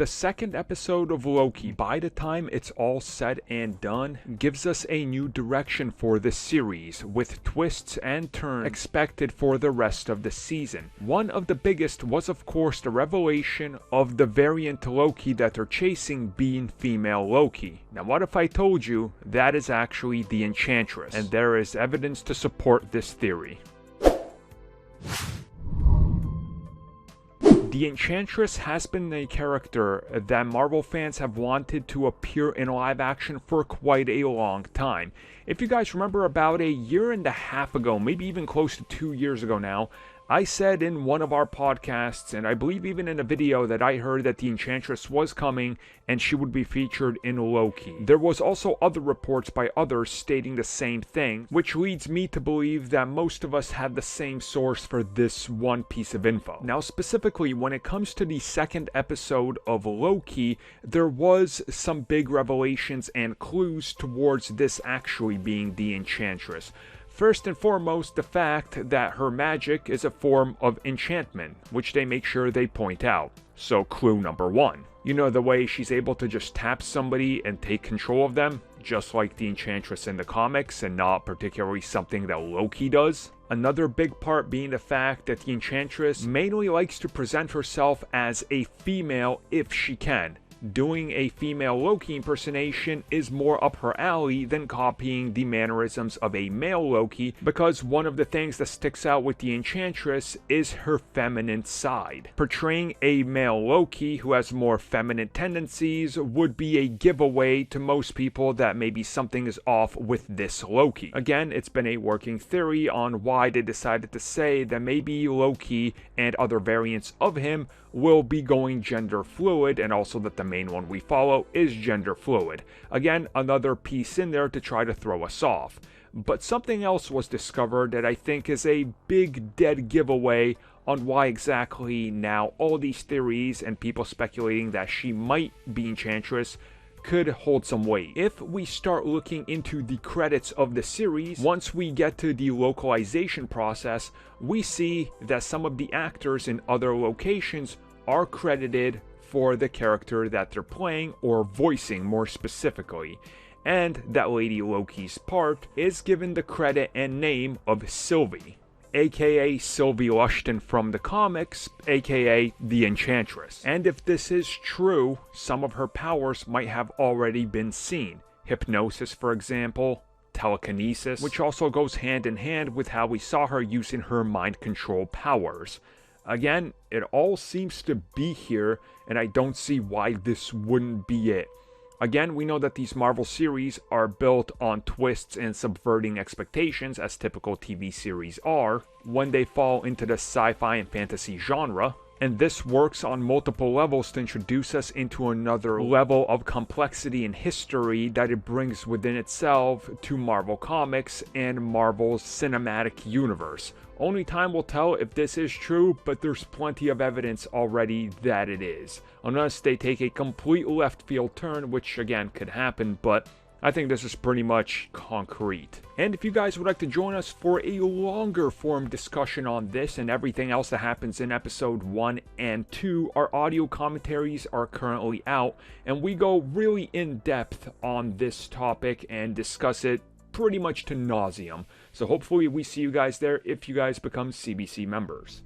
The second episode of Loki, by the time it's all said and done, gives us a new direction for the series, with twists and turns expected for the rest of the season. One of the biggest was of course the revelation of the variant Loki that they're chasing being female Loki. Now what if I told you that is actually the Enchantress, and there is evidence to support this theory. The Enchantress has been a character that Marvel fans have wanted to appear in live action for quite a long time. If you guys remember, about a year and a half ago, maybe even close to 2 years ago now, I said in one of our podcasts, and I believe even in a video, that I heard that the Enchantress was coming and she would be featured in Loki. There was also other reports by others stating the same thing, which leads me to believe that most of us had the same source for this one piece of info. Now specifically, when it comes to the second episode of Loki, there was some big revelations and clues towards this actually being the Enchantress. First and foremost, the fact that her magic is a form of enchantment, which they make sure they point out. So clue number one. You know, the way she's able to just tap somebody and take control of them, just like the Enchantress in the comics, and not particularly something that Loki does? Another big part being the fact that the Enchantress mainly likes to present herself as a female if she can. Doing a female Loki impersonation is more up her alley than copying the mannerisms of a male Loki, because one of the things that sticks out with the Enchantress is her feminine side. Portraying a male Loki who has more feminine tendencies would be a giveaway to most people that maybe something is off with this Loki. Again, it's been a working theory on why they decided to say that maybe Loki and other variants of him will be going gender fluid, and also that the main one we follow is gender fluid. Again, another piece in there to try to throw us off. But something else was discovered that I think is a big dead giveaway on why exactly now all these theories and people speculating that she might be Enchantress could hold some weight. If we start looking into the credits of the series, once we get to the localization process, we see that some of the actors in other locations are credited for the character that they're playing, or voicing more specifically. And that Lady Loki's part is given the credit and name of Sylvie, aka Sylvie Lushton from the comics, aka the Enchantress. And if this is true, some of her powers might have already been seen. Hypnosis, for example, telekinesis, which also goes hand in hand with how we saw her using her mind control powers. Again, it all seems to be here, and I don't see why this wouldn't be it. Again, we know that these Marvel series are built on twists and subverting expectations, as typical TV series are, when they fall into the sci-fi and fantasy genre. And this works on multiple levels to introduce us into another level of complexity and history that it brings within itself to Marvel Comics and Marvel's cinematic universe. Only time will tell if this is true, but there's plenty of evidence already that it is. Unless they take a complete left field turn, which again could happen, but I think this is pretty much concrete. And if you guys would like to join us for a longer form discussion on this and everything else that happens in episode 1 and 2, our audio commentaries are currently out, and we go really in depth on this topic and discuss it pretty much to nauseam. So hopefully we see you guys there if you guys become CBC members.